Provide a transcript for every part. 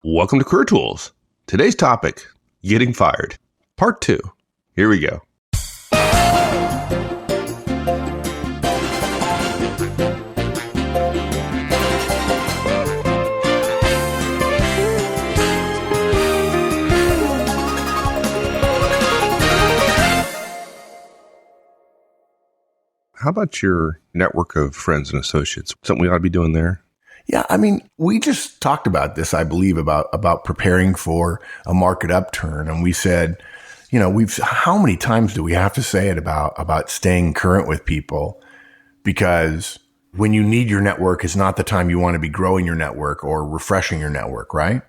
Welcome to Career Tools. Today's topic, getting fired. Part 2. Here we go. How about your network of friends and associates? Something we ought to be doing there? Yeah, I mean, we just talked about this, I believe, about preparing for a market upturn. And we said, you know, how many times do we have to say it about staying current with people? Because when you need your network is not the time you want to be growing your network or refreshing your network, right?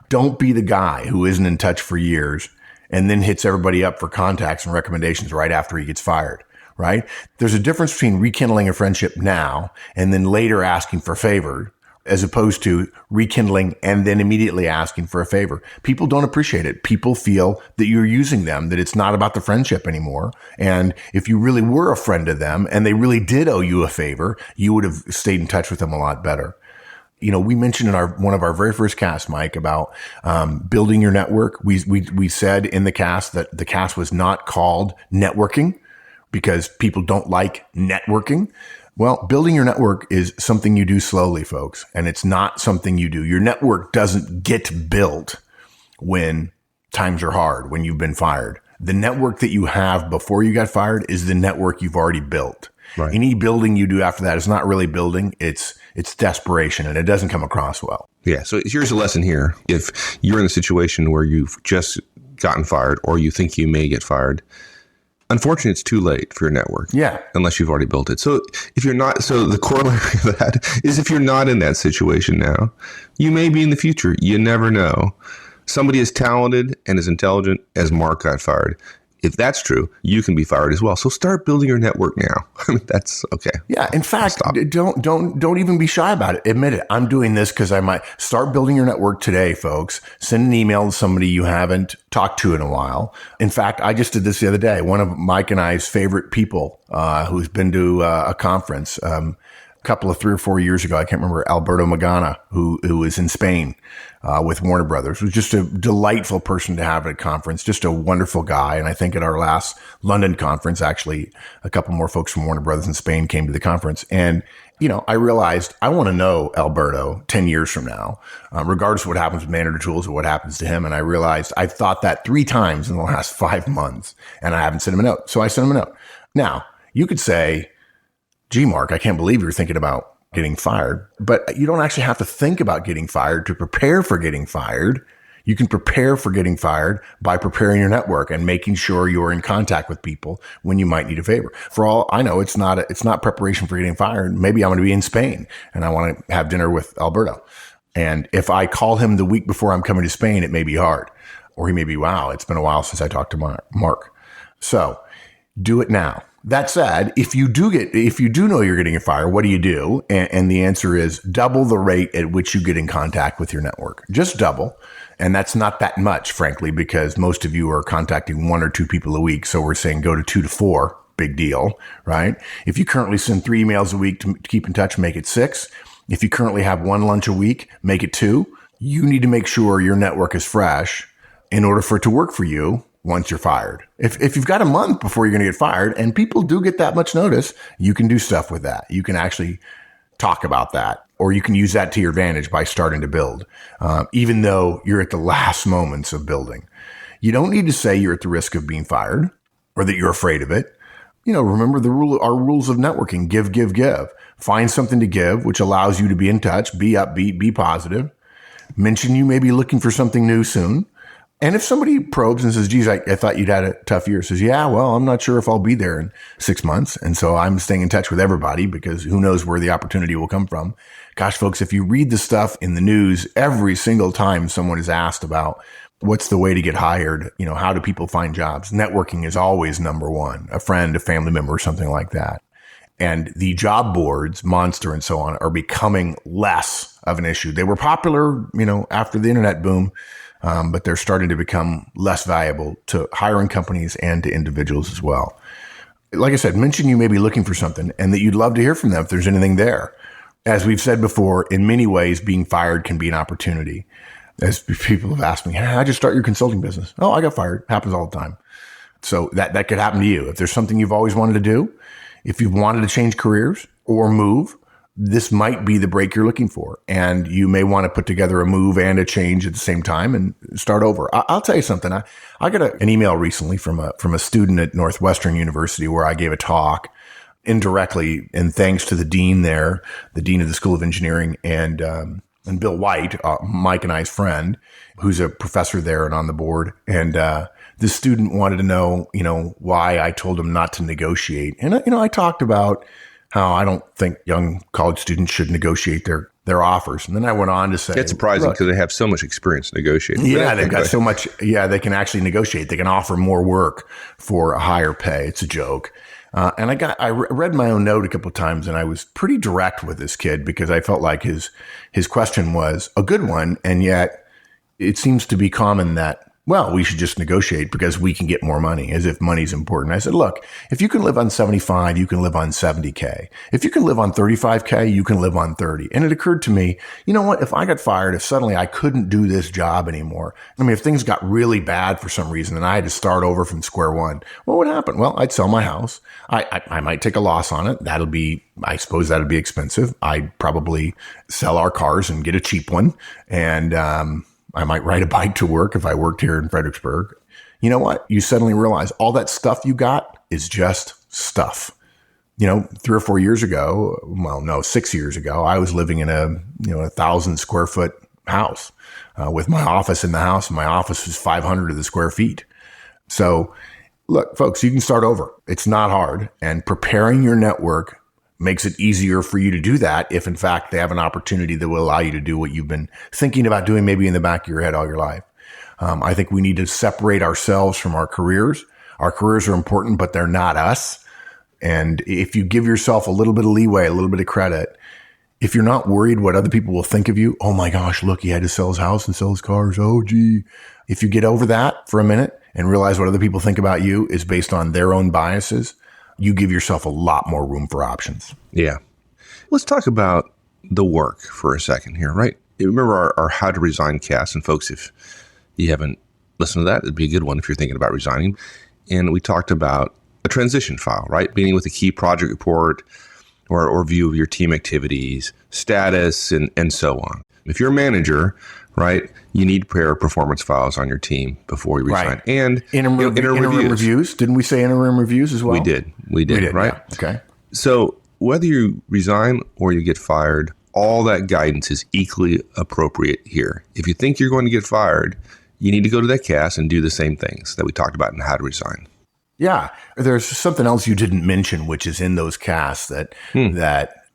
Don't be the guy who isn't in touch for years and then hits everybody up for contacts and recommendations right after he gets fired. Right? There's a difference between rekindling a friendship now and then later asking for a favor, as opposed to rekindling and then immediately asking for a favor. People don't appreciate it. People feel that you're using them, that it's not about the friendship anymore. And if you really were a friend to them and they really did owe you a favor, you would have stayed in touch with them a lot better. You know, we mentioned in one of our very first casts, Mike, about building your network. We said in the cast that the cast was not called networking, because people don't like networking. Well, building your network is something you do slowly, folks, and it's not something you do. Your network doesn't get built when times are hard, when you've been fired. The network that you have before you got fired is the network you've already built. Right. Any building you do after that is not really building. It's desperation, and it doesn't come across well. Yeah. So here's a lesson here. If you're in a situation where you've just gotten fired or you think you may get fired, unfortunately, it's too late for your network. Yeah. Unless you've already built it. So if you're not, so the corollary of that is if you're not in that situation now, you may be in the future. You never know. Somebody as talented and as intelligent as Mark got fired. If that's true, you can be fired as well. So start building your network now. I mean, that's okay. Yeah. In fact, don't even be shy about it. Admit it. I'm doing this because I might. Start building your network today, folks. Send an email to somebody you haven't talked to in a while. In fact, I just did this the other day. One of Mike and I's favorite people, who's been to a conference, a couple of 3 or 4 years ago, I can't remember, Alberto Magana, who was in Spain, with Warner Brothers, was just a delightful person to have at a conference, just a wonderful guy. And I think at our last London conference, actually, a couple more folks from Warner Brothers in Spain came to the conference. And, you know, I realized I want to know Alberto 10 years from now, regardless of what happens with Manager Tools or what happens to him. And I realized I've thought that 3 times in the last 5 months, and I haven't sent him a note. So I sent him a note. Now, you could say, gee, Mark, I can't believe you're thinking about getting fired. But you don't actually have to think about getting fired to prepare for getting fired. You can prepare for getting fired by preparing your network and making sure you're in contact with people when you might need a favor. For all I know, it's not preparation for getting fired. Maybe I'm going to be in Spain and I want to have dinner with Alberto. And if I call him the week before I'm coming to Spain, it may be hard. Or he may be, wow, it's been a while since I talked to Mark. So do it now. That said, if you do know you're getting a fire, what do you do? And the answer is double the rate at which you get in contact with your network. Just double. And that's not that much, frankly, because most of you are contacting 1 or 2 people a week. So we're saying go to 2 to 4. Big deal, right? If you currently send 3 emails a week to keep in touch, make it 6. If you currently have 1 lunch a week, make it 2. You need to make sure your network is fresh in order for it to work for you once you're fired. If you've got a month before you're going to get fired, and people do get that much notice, you can do stuff with that. You can actually talk about that, or you can use that to your advantage by starting to build, even though you're at the last moments of building. You don't need to say you're at the risk of being fired or that you're afraid of it. You know, remember our rules of networking: give, give, give. Find something to give, which allows you to be in touch, be upbeat, be positive. Mention you may be looking for something new soon. And if somebody probes and says, geez, I thought you'd had a tough year, says, yeah, well, I'm not sure if I'll be there in 6 months. And so I'm staying in touch with everybody because who knows where the opportunity will come from. Gosh, folks, if you read the stuff in the news, every single time someone is asked about what's the way to get hired, you know, how do people find jobs? Networking is always number one, a friend, a family member, something like that. And the job boards, Monster and so on, are becoming less of an issue. They were popular, you know, after the internet boom. But they're starting to become less valuable to hiring companies and to individuals as well. Like I said, mention you may be looking for something and that you'd love to hear from them if there's anything there. As we've said before, in many ways, being fired can be an opportunity. As people have asked me, how'd you start your consulting business? Oh, I got fired. Happens all the time. So that could happen to you. If there's something you've always wanted to do, if you've wanted to change careers or move, this might be the break you're looking for. And you may want to put together a move and a change at the same time and start over. I'll tell you something. I got an email recently from a student at Northwestern University where I gave a talk indirectly, and thanks to the dean there, the dean of the School of Engineering, and Bill White, Mike and I's friend, who's a professor there and on the board. And this student wanted to know, why I told him not to negotiate. And, I talked about how I don't think young college students should negotiate their offers. And then I went on to say, it's surprising because they have so much experience negotiating. Yeah, they've got so much. Yeah, they can actually negotiate. They can offer more work for a higher pay. It's a joke. And I read my own note a couple of times, and I was pretty direct with this kid because I felt like his question was a good one. And yet it seems to be common that, well, we should just negotiate because we can get more money, as if money's important. I said, look, if you can live on 75, you can live on 70K. If you can live on 35K, you can live on 30. And it occurred to me, you know what? If I got fired, if suddenly I couldn't do this job anymore, if things got really bad for some reason and I had to start over from square one, what would happen? Well, I'd sell my house. I might take a loss on it. I suppose that'd be expensive. I'd probably sell our cars and get a cheap one. And, I might ride a bike to work if I worked here in Fredericksburg. You know what? You suddenly realize all that stuff you got is just stuff. 3 or 4 years ago, 6 years ago, I was living in a 1,000 square foot house with my office in the house, and my office was 500 of the square feet. So look, folks, you can start over. It's not hard, and preparing your network makes it easier for you to do that if, in fact, they have an opportunity that will allow you to do what you've been thinking about doing maybe in the back of your head all your life. I think we need to separate ourselves from our careers. Our careers are important, but they're not us. And if you give yourself a little bit of leeway, a little bit of credit, if you're not worried what other people will think of you, oh my gosh, look, he had to sell his house and sell his cars. Oh, gee. If you get over that for a minute and realize what other people think about you is based on their own biases, you give yourself a lot more room for options. Yeah. Let's talk about the work for a second here, right? You remember our How to Resign cast, and folks, if you haven't listened to that, it'd be a good one if you're thinking about resigning. And we talked about a transition file, right? Beginning with a key project report or view of your team activities, status, and so on. If you're a manager, right, you need to prepare performance files on your team before you resign. Right. And interim reviews. Didn't we say interim reviews as well? We did, right? Yeah. Okay. So whether you resign or you get fired, all that guidance is equally appropriate here. If you think you're going to get fired, you need to go to that cast and do the same things that we talked about in How to Resign. Yeah. There's something else you didn't mention, which is in those casts that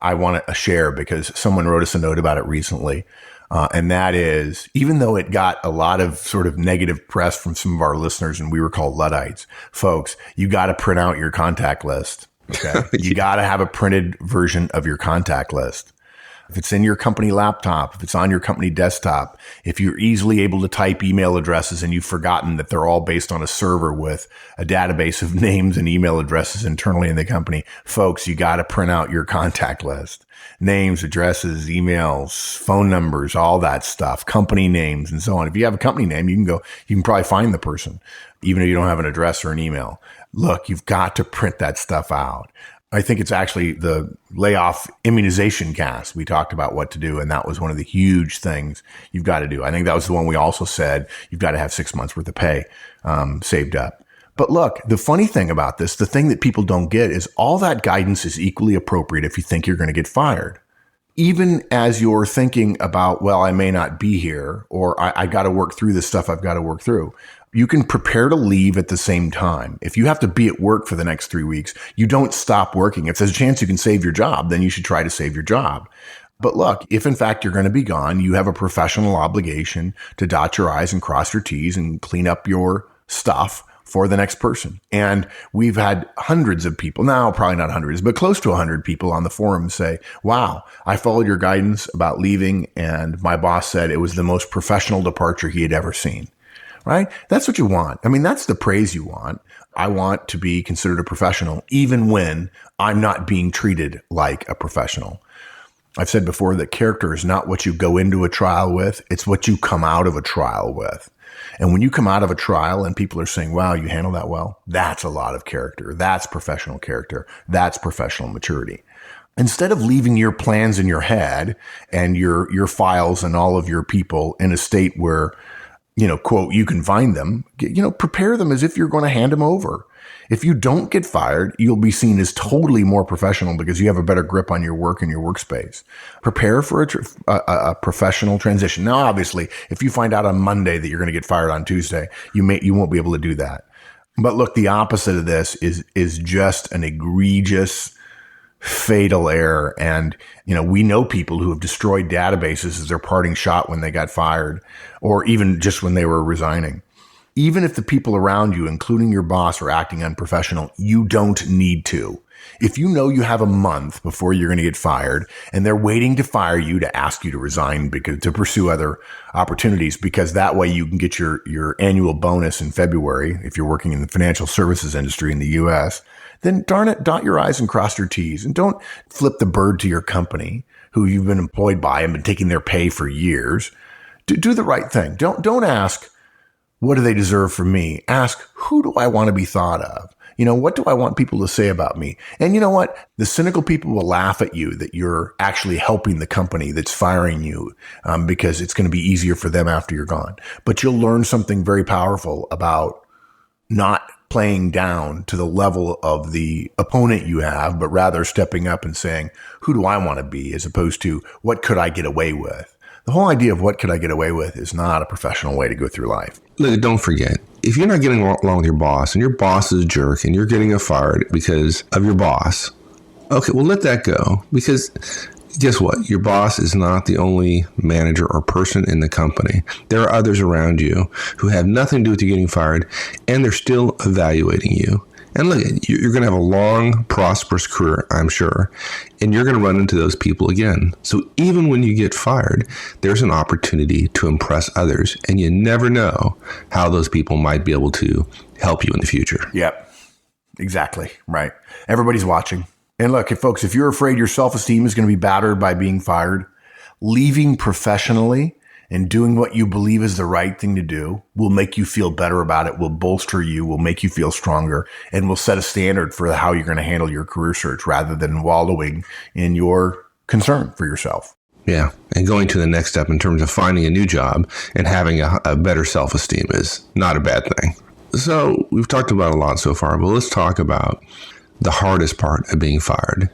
I want to share because someone wrote us a note about it recently. And that is, even though it got a lot of sort of negative press from some of our listeners and we were called Luddites, folks, you got to print out your contact list. Okay. You got to have a printed version of your contact list. If it's in your company laptop, if it's on your company desktop, if you're easily able to type email addresses and you've forgotten that they're all based on a server with a database of names and email addresses internally in the company, folks, you got to print out your contact list. Names, addresses, emails, phone numbers, all that stuff, company names and so on. If you have a company name, you can probably find the person, even if you don't have an address or an email. Look, you've got to print that stuff out. I think it's actually the layoff immunization cast. We talked about what to do, and that was one of the huge things you've got to do. I think that was the one we also said you've got to have 6 months worth of pay saved up. But look, the funny thing about this, the thing that people don't get is all that guidance is equally appropriate if you think you're going to get fired. Even as you're thinking about, well, I may not be here, or I got to work through this stuff I've got to work through. You can prepare to leave at the same time. If you have to be at work for the next 3 weeks, you don't stop working. If there's a chance you can save your job, then you should try to save your job. But look, if in fact you're going to be gone, you have a professional obligation to dot your I's and cross your T's and clean up your stuff for the next person. And we've had hundreds of people, now probably not hundreds, but close to 100 people on the forum say, wow, I followed your guidance about leaving and my boss said it was the most professional departure he had ever seen. Right? That's what you want. I mean, that's the praise you want. I want to be considered a professional, even when I'm not being treated like a professional. I've said before that character is not what you go into a trial with. It's what you come out of a trial with. And when you come out of a trial and people are saying, wow, you handle that well, that's a lot of character. That's professional character. That's professional maturity. Instead of leaving your plans in your head and your files and all of your people in a state where, quote, you can find them, prepare them as if you're going to hand them over. If you don't get fired, you'll be seen as totally more professional because you have a better grip on your work and your workspace. Prepare for a professional transition. Now, obviously, if you find out on Monday that you're going to get fired on Tuesday, you won't be able to do that. But look, the opposite of this is just an egregious, fatal error. And, we know people who have destroyed databases as their parting shot when they got fired, or even just when they were resigning. Even if the people around you, including your boss, are acting unprofessional, you don't need to. If you know you have a month before you're going to get fired and they're waiting to fire you to ask you to resign to pursue other opportunities, because that way you can get your annual bonus in February if you're working in the financial services industry in the U.S., then darn it, dot your I's and cross your T's, and don't flip the bird to your company who you've been employed by and been taking their pay for years. Do the right thing. Don't ask, what do they deserve from me? Ask, who do I want to be thought of? What do I want people to say about me? And you know what? The cynical people will laugh at you that you're actually helping the company that's firing you because it's going to be easier for them after you're gone. But you'll learn something very powerful about not playing down to the level of the opponent you have, but rather stepping up and saying, who do I want to be, as opposed to what could I get away with? The whole idea of what could I get away with is not a professional way to go through life. Look, don't forget, if you're not getting along with your boss and your boss is a jerk and you're getting fired because of your boss, okay, well, let that go, because guess what? Your boss is not the only manager or person in the company. There are others around you who have nothing to do with you getting fired, and they're still evaluating you. And look, you're going to have a long, prosperous career, I'm sure, and you're going to run into those people again. So even when you get fired, there's an opportunity to impress others, and you never know how those people might be able to help you in the future. Yep, exactly, right. Everybody's watching. And look, folks, if you're afraid your self-esteem is going to be battered by being fired, leaving professionally and doing what you believe is the right thing to do will make you feel better about it, will bolster you, will make you feel stronger, and will set a standard for how you're going to handle your career search rather than wallowing in your concern for yourself. Yeah, and going to the next step in terms of finding a new job and having a better self-esteem is not a bad thing. So we've talked about a lot so far, but let's talk about the hardest part of being fired.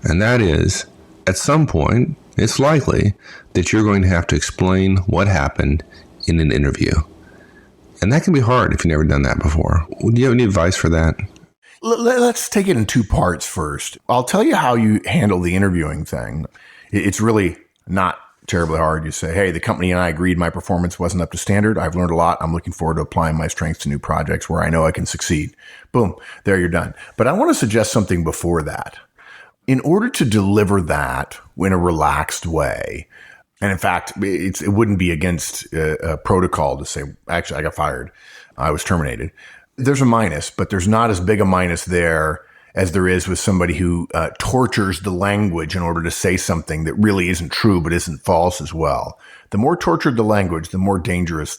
And that is, at some point, it's likely that you're going to have to explain what happened in an interview. And that can be hard if you've never done that before. Do you have any advice for that? Let's take it in two parts first. I'll tell you how you handle the interviewing thing. It's really not terribly hard. You say, hey, the company and I agreed my performance wasn't up to standard. I've learned a lot. I'm looking forward to applying my strengths to new projects where I know I can succeed. Boom, there you're done. But I want to suggest something before that. In order to deliver that in a relaxed way, and in fact, it wouldn't be against a protocol to say, actually, I got fired. I was terminated. There's a minus, but there's not as big a minus there as there is with somebody who tortures the language in order to say something that really isn't true but isn't false as well. The more tortured the language, the more dangerous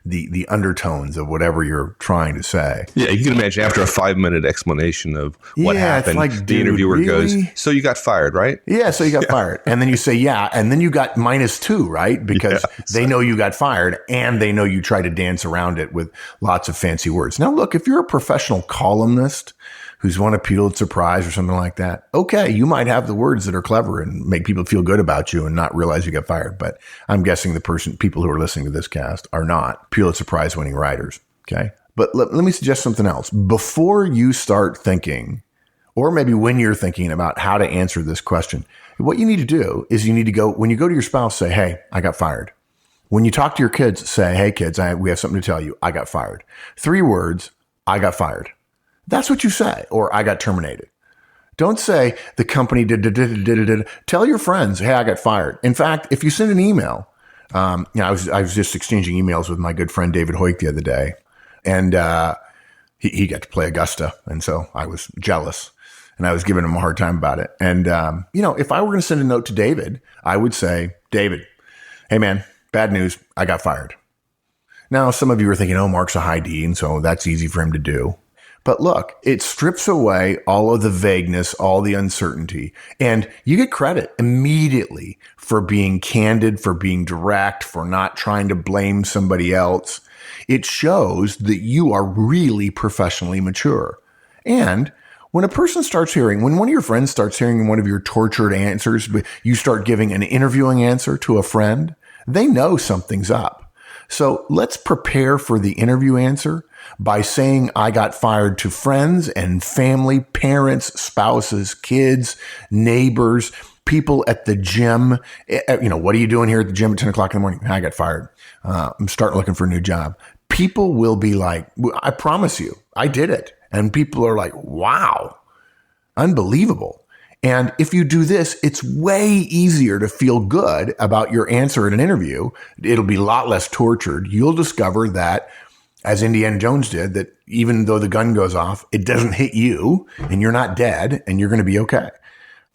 the undertones of whatever you're trying to say. Yeah, you can imagine after a 5-minute explanation of what happened, like, the interviewer really goes, so you got fired, right? Yeah, so you got fired. And then you say, yeah, and then you got -2, right? Because they know you got fired and they know you try to dance around it with lots of fancy words. Now, look, if you're a professional columnist who's won a Pulitzer Prize or something like that, okay, you might have the words that are clever and make people feel good about you and not realize you got fired. But I'm guessing people who are listening to this cast are not Pulitzer Prize winning writers. Okay. But let me suggest something else. Before you start thinking, or maybe when you're thinking about how to answer this question, what you need to do is you need to go, when you go to your spouse, say, hey, I got fired. When you talk to your kids, say, hey, kids, we have something to tell you. I got fired. 3 words, I got fired. That's what you say, or I got terminated. Don't say the company did. Tell your friends, hey, I got fired. In fact, if you send an email, I was just exchanging emails with my good friend David Hoyt the other day, and he got to play Augusta, and so I was jealous. and I was giving him a hard time about it. And, if I were going to send a note to David, I would say, David, hey man, bad news. I got fired. Now, some of you are thinking, oh, Mark's a high D, and so that's easy for him to do. But look, it strips away all of the vagueness, all the uncertainty, and you get credit immediately for being candid, for being direct, for not trying to blame somebody else. It shows that you are really professionally mature. And when a person starts hearing, when one of your friends starts hearing one of your tortured answers, you start giving an interviewing answer to a friend, they know something's up. So let's prepare for the interview answer by saying I got fired to friends and family, parents, spouses, kids, neighbors, people at the gym. What are you doing here at the gym at 10 o'clock in the morning? I got fired. I'm starting looking for a new job. People will be like, I promise you, I did it. And people are like, wow, unbelievable. And if you do this, it's way easier to feel good about your answer in an interview. It'll be a lot less tortured. You'll discover that, as Indiana Jones did, that even though the gun goes off, it doesn't hit you and you're not dead and you're going to be okay.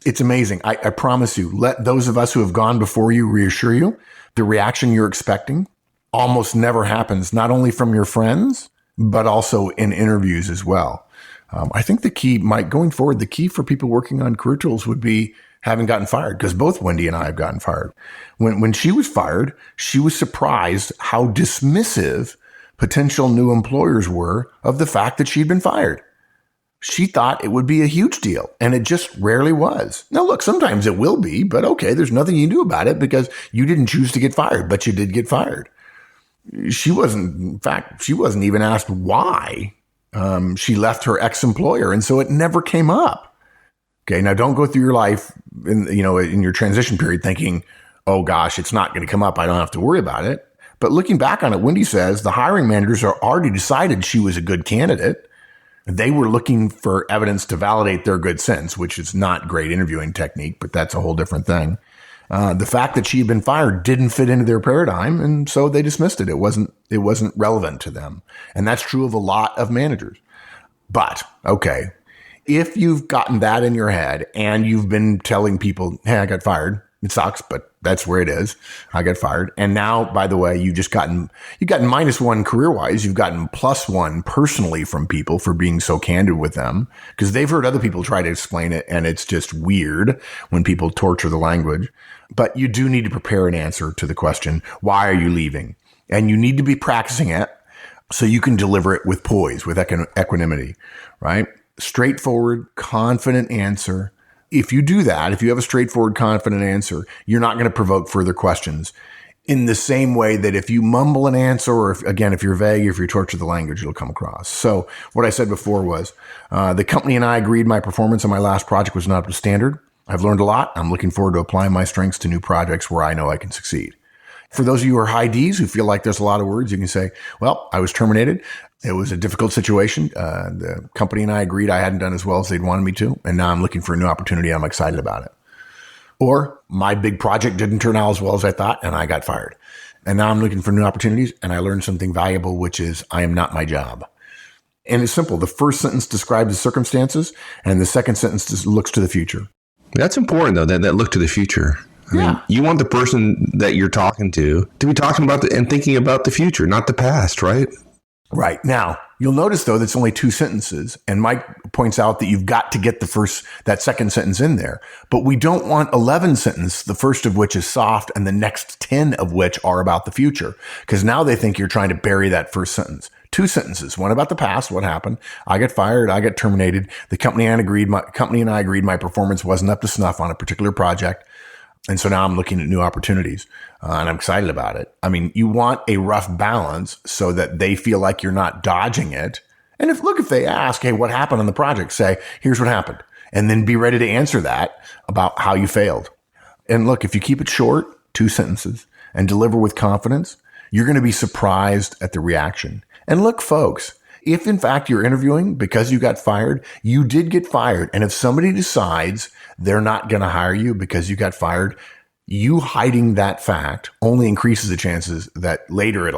It's amazing. I promise you, let those of us who have gone before you reassure you, the reaction you're expecting almost never happens, not only from your friends, but also in interviews as well. I think the key, Mike, going forward, the key for people working on career tools would be having gotten fired, because both Wendy and I have gotten fired. When she was fired, she was surprised how dismissive potential new employers were of the fact that she'd been fired. She thought it would be a huge deal, and it just rarely was. Now, look, sometimes it will be, but okay, there's nothing you can do about it because you didn't choose to get fired, but you did get fired. She wasn't even asked why. She left her ex-employer, and so it never came up. Okay, now don't go through your life in your transition period thinking, oh gosh, it's not going to come up. I don't have to worry about it. But looking back on it, Wendy says the hiring managers are already decided she was a good candidate. They were looking for evidence to validate their good sense, which is not great interviewing technique, but that's a whole different thing. The fact that she had been fired didn't fit into their paradigm, and so they dismissed it. It wasn't relevant to them. And that's true of a lot of managers. But, okay, if you've gotten that in your head and you've been telling people, hey, I got fired, it sucks, but that's where it is. I got fired. And now, by the way, you've gotten -1 career-wise. You've gotten +1 personally from people for being so candid with them, because they've heard other people try to explain it, and it's just weird when people torture the language. But you do need to prepare an answer to the question, why are you leaving? And you need to be practicing it so you can deliver it with poise, with equanimity, right? Straightforward, confident answer. If you do that, if you have a straightforward, confident answer, you're not going to provoke further questions. In the same way that if you mumble an answer, or if you're vague, if you torture the language, it'll come across. So what I said before was, the company and I agreed my performance on my last project was not up to standard. I've learned a lot. I'm looking forward to applying my strengths to new projects where I know I can succeed. For those of you who are high Ds who feel like there's a lot of words, you can say, well, I was terminated. It was a difficult situation. The company and I agreed I hadn't done as well as they'd wanted me to, and now I'm looking for a new opportunity. I'm excited about it. Or my big project didn't turn out as well as I thought, and I got fired. And now I'm looking for new opportunities, and I learned something valuable, which is I am not my job. And it's simple. The first sentence describes the circumstances, and the second sentence looks to the future. That's important, though, that look to the future. I mean, you want the person that you're talking to be talking about and thinking about the future, not the past, right? Right. Now, you'll notice, though, that's only 2 sentences. And Mike points out that you've got to get that second sentence in there. But we don't want 11 sentences, the first of which is soft and the next 10 of which are about the future. Because now they think you're trying to bury that first sentence. 2 sentences, one about the past, what happened. I got fired. I got terminated. The company and I agreed my performance wasn't up to snuff on a particular project. And so now I'm looking at new opportunities, and I'm excited about it. I mean, you want a rough balance so that they feel like you're not dodging it. And if they ask, hey, what happened on the project? Say, here's what happened. And then be ready to answer that about how you failed. And look, if you keep it short, 2 sentences, and deliver with confidence, you're going to be surprised at the reaction. And look, folks, if in fact you're interviewing because you got fired, you did get fired. And if somebody decides they're not going to hire you because you got fired, you hiding that fact only increases the chances that later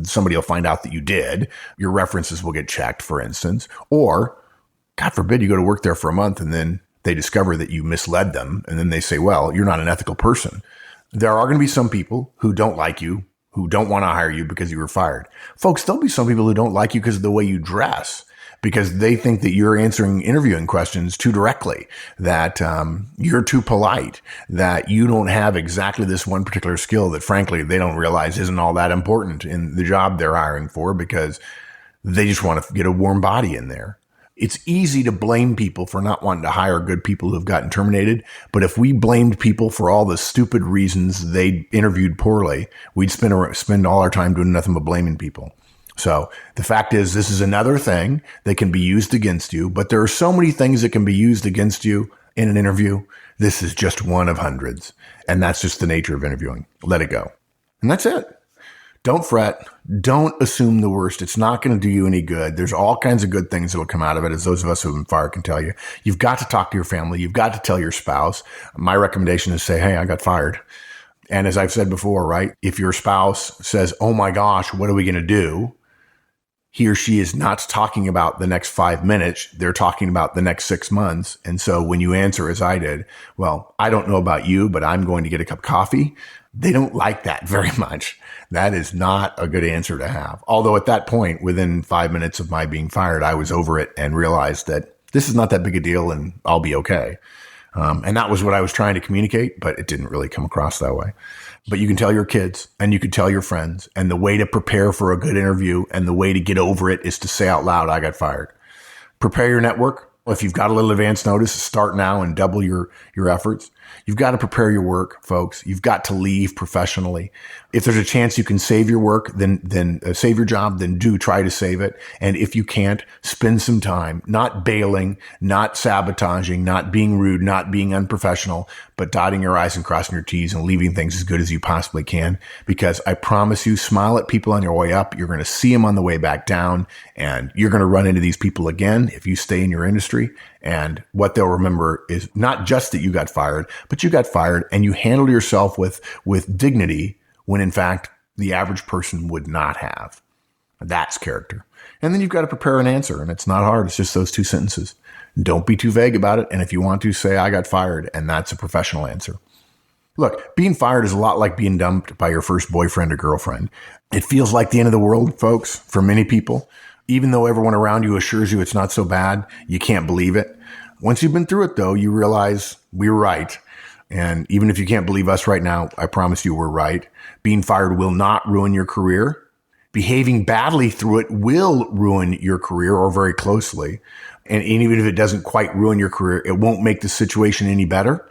somebody will find out that you did. Your references will get checked, for instance, or God forbid you go to work there for a month and then they discover that you misled them. And then they say, well, you're not an ethical person. There are going to be some people who don't like you, who don't want to hire you because you were fired. Folks, there'll be some people who don't like you because of the way you dress, because they think that you're answering interviewing questions too directly, that you're too polite, that you don't have exactly this one particular skill that, frankly, they don't realize isn't all that important in the job they're hiring for, because they just want to get a warm body in there. It's easy to blame people for not wanting to hire good people who've gotten terminated. But if we blamed people for all the stupid reasons they interviewed poorly, we'd spend all our time doing nothing but blaming people. So the fact is, this is another thing that can be used against you. But there are so many things that can be used against you in an interview. This is just one of hundreds. And that's just the nature of interviewing. Let it go. And that's it. Don't fret. Don't assume the worst. It's not going to do you any good. There's all kinds of good things that will come out of it, as those of us who have been fired can tell you. You've got to talk to your family. You've got to tell your spouse. My recommendation is say, hey, I got fired. And as I've said before, right, if your spouse says, oh my gosh, what are we going to do? He or she is not talking about the next 5 minutes. They're talking about the next 6 months. And so when you answer, as I did, well, I don't know about you, but I'm going to get a cup of coffee. They don't like that very much. That is not a good answer to have. Although at that point, within 5 minutes of my being fired, I was over it and realized that this is not that big a deal and I'll be okay. And that was what I was trying to communicate, but it didn't really come across that way. But you can tell your kids and you can tell your friends. And the way to prepare for a good interview and the way to get over it is to say out loud, I got fired. Prepare your network. If you've got a little advance notice, start now and double your efforts. You've got to prepare your work, folks. You've got to leave professionally. If there's a chance you can save your work, then save your job, then do try to save it. And if you can't, spend some time not bailing, not sabotaging, not being rude, not being unprofessional, but dotting your I's and crossing your T's and leaving things as good as you possibly can. Because I promise you, smile at people on your way up. You're going to see them on the way back down, and you're going to run into these people again if you stay in your industry. And what they'll remember is not just that you got fired, but you got fired and you handled yourself with dignity when in fact the average person would not have. That's character. And then you've got to prepare an answer, and it's not hard. It's just those 2 sentences. Don't be too vague about it. And if you want to, say, I got fired, and that's a professional answer. Look, being fired is a lot like being dumped by your first boyfriend or girlfriend. It feels like the end of the world, folks, for many people. Even though everyone around you assures you it's not so bad, you can't believe it. Once you've been through it, though, you realize we were right. And even if you can't believe us right now, I promise you we're right. Being fired will not ruin your career. Behaving badly through it will ruin your career, or very closely. And even if it doesn't quite ruin your career, it won't make the situation any better.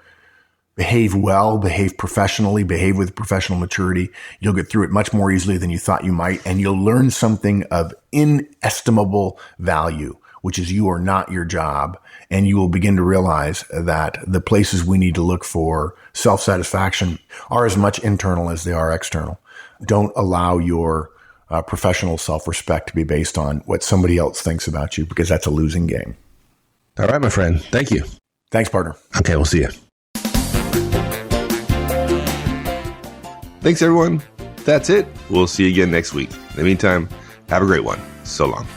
Behave well, behave professionally, behave with professional maturity. You'll get through it much more easily than you thought you might, and you'll learn something of inestimable value, which is you are not your job. And you will begin to realize that the places we need to look for self-satisfaction are as much internal as they are external. Don't allow your professional self-respect to be based on what somebody else thinks about you, because that's a losing game. All right, my friend. Thank you. Thanks, partner. Okay, we'll see you. Thanks, everyone. That's it. We'll see you again next week. In the meantime, have a great one. So long.